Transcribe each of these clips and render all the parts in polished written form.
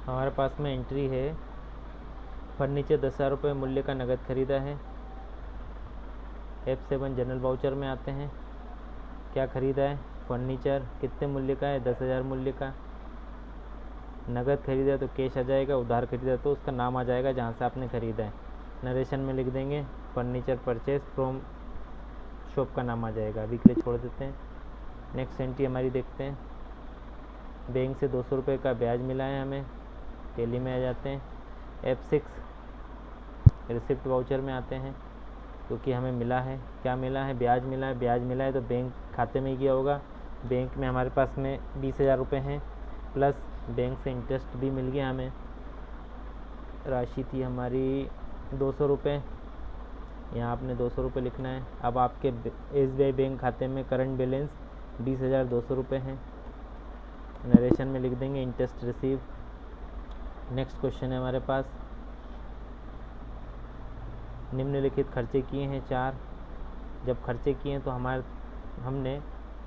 हमारे पास में एंट्री है फर्नीचर 10,000 रुपये मूल्य का नगद खरीदा है। F7 जनरल वाउचर में आते हैं। क्या खरीदा है? फर्नीचर कितने मूल्य का है? 10,000 मूल्य का। नगद खरीदा तो कैश आ जाएगा, उधार खरीदा तो उसका नाम आ जाएगा जहाँ से आपने खरीदा है। नरेशन में लिख देंगे फर्नीचर परचेज फ्रॉम शॉप का नाम आ जाएगा। अभी के लिए छोड़ देते हैं। नेक्स्ट एंट्री हमारी देखते हैं। बैंक से 200 रुपये का ब्याज मिला है हमें, टैली में आ जाते हैं। F6 रिसिप्ट वाउचर में आते हैं, क्योंकि हमें मिला है, क्या मिला है? ब्याज मिला है। ब्याज मिला है तो बैंक खाते में ही किया होगा। बैंक में हमारे पास में 20,000 रुपये हैं, प्लस बैंक से इंटरेस्ट भी मिल गया हमें। राशि थी हमारी 200 रुपये, यहाँ आपने 200 रुपये लिखना है। अब आपके SBI बैंक खाते में करंट बैलेंस 20,200 रुपये हैं। नरेशन में लिख देंगे इंटरेस्ट रिसीव। नेक्स्ट क्वेश्चन है हमारे पास, निम्नलिखित खर्चे किए हैं 4। जब खर्चे किए हैं तो हमने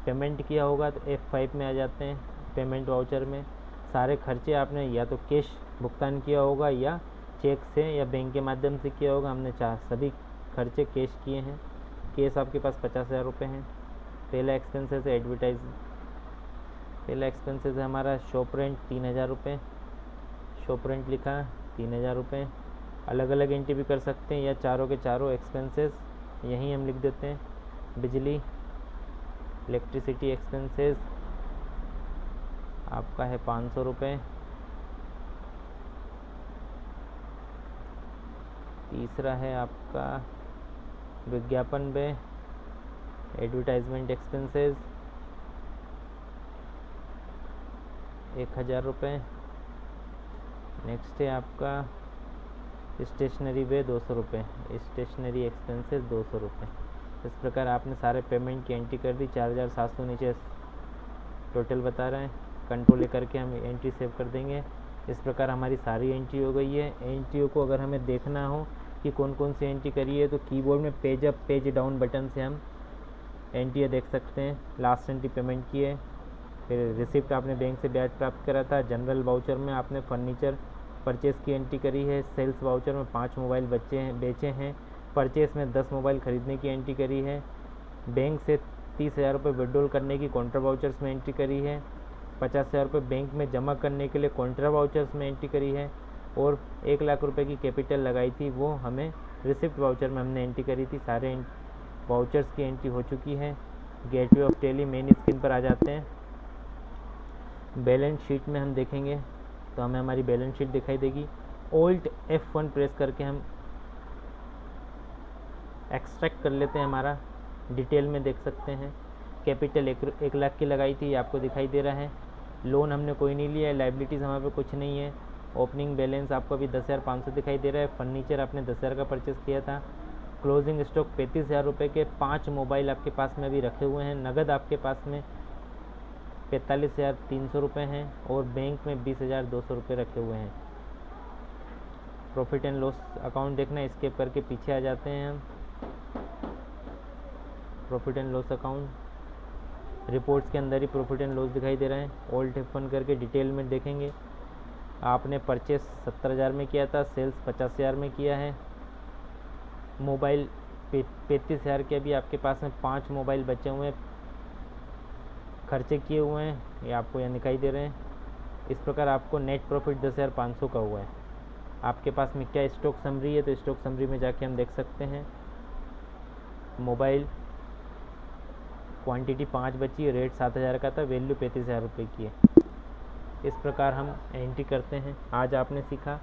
पेमेंट किया होगा तो F5 में आ जाते हैं, पेमेंट वाउचर में। सारे खर्चे आपने या तो कैश भुगतान किया होगा या चेक से या बैंक के माध्यम से किया होगा। हमने सभी खर्चे कैश किए हैं। कैश आपके पास 50,000 रुपये हैं। पहला एक्सपेंसेस है पहला एक्सपेंसेस है हमारा शॉप रेंट 3,000 रुपये। शॉप रेंट लिखा 3,000 रुपये। अलग अलग एंट्री भी कर सकते हैं या चारों के चारों एक्सपेंसेस यहीं हम लिख देते हैं। बिजली इलेक्ट्रिसिटी एक्सपेंसेस आपका है 500 रुपये। तीसरा है आपका विज्ञापन व्यय एडवर्टाइजमेंट एक्सपेंसेस 1,000 रुपये। नेक्स्ट है आपका स्टेशनरी व्यय 200 रुपये, स्टेशनरी एक्सपेंसेस 200 रुपये। इस प्रकार आपने सारे पेमेंट की एंट्री कर दी। 4,700 नीचे टोटल बता रहे हैं। कंट्रोल करके हम एंट्री सेव कर देंगे। इस प्रकार हमारी सारी एंट्री हो गई है। एंट्रियों को अगर हमें देखना हो कि कौन कौन सी एंट्री करी है तो कीबोर्ड में page up page down button से हम एंट्री देख सकते हैं। लास्ट एंट्री पेमेंट की है, फिर रिसिप्ट आपने बैंक से ब्याज प्राप्त करा था। जनरल वाउचर में आपने फर्नीचर परचेस की एंट्री करी है। सेल्स वाउचर में 5 मोबाइल बेचे हैं। परचेस में 10 मोबाइल खरीदने की एंट्री करी है। बैंक से 30,000 रुपये विड्रॉल करने की कॉन्ट्रा वाउचर्स में एंट्री करी है। 50,000 रुपये बैंक में जमा करने के लिए कॉन्ट्रा वाउचर्स में एंट्री करी है। और 1,00,000 रुपये की कैपिटल लगाई थी, वो हमें रिसिप्ट वाउचर में हमने एंट्री करी थी। सारे वाउचर्स की एंट्री हो चुकी है। Gateway of tally main screen पर आ जाते हैं। बैलेंस शीट में हम देखेंगे तो हमें हमारी बैलेंस शीट दिखाई देगी। Alt F1 प्रेस करके हम एक्सट्रैक्ट कर लेते हैं। हमारा डिटेल में देख सकते हैं। कैपिटल 1,00,000 की लगाई थी, आपको दिखाई दे रहा है। लोन हमने कोई नहीं लिया है। लाइबिलिटीज़ हमारे पे कुछ नहीं है। ओपनिंग बैलेंस आपको अभी 10,500 दिखाई दे रहा है। फर्नीचर आपने 10,000 का परचेस किया था। क्लोजिंग स्टॉक 35,000 रुपये के 5 मोबाइल आपके पास में अभी रखे हुए हैं। नगद आपके पास में 45,300 रुपये हैं और बैंक में 20,200 रुपये रखे हुए हैं। प्रॉफिट एंड लॉस अकाउंट देखना, स्केप करके पीछे आ जाते हैं हम। Profit and loss account reports के अंदर ही प्रॉफिट एंड लॉस दिखाई दे रहा है। Alt F1 करके डिटेल में देखेंगे। आपने परचेस 70,000 में किया था, सेल्स 50,000 में किया है। मोबाइल 35,000 के अभी आपके पास में 5 मोबाइल बचे हुए हैं, खर्चे किए हुए हैं, ये आपको यहाँ दिखाई दे रहे हैं। इस प्रकार आपको नेट प्रॉफिट 10,500 का हुआ है। आपके पास में क्या स्टॉक समरी है तो स्टॉक समरी में जाके हम देख सकते हैं। मोबाइल क्वांटिटी 5 बची है, रेट 7,000 का था, वैल्यू 35,000 रुपये की है। इस प्रकार हम एंट्री करते हैं। आज आपने सीखा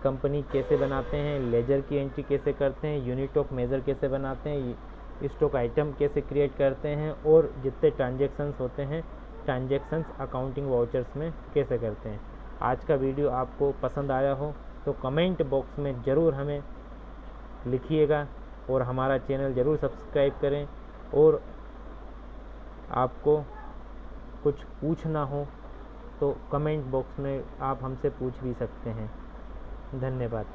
कंपनी कैसे बनाते हैं, लेजर की एंट्री कैसे करते हैं, यूनिट ऑफ मेजर कैसे बनाते हैं, स्टॉक आइटम कैसे क्रिएट करते हैं और जितने ट्रांजैक्शंस होते हैं ट्रांजैक्शंस अकाउंटिंग वाउचर्स में कैसे करते हैं। आज का वीडियो आपको पसंद आया हो तो कमेंट बॉक्स में ज़रूर हमें लिखिएगा और हमारा चैनल ज़रूर सब्सक्राइब करें। और आपको कुछ पूछना हो तो कमेंट बॉक्स में आप हमसे पूछ भी सकते हैं। धन्यवाद।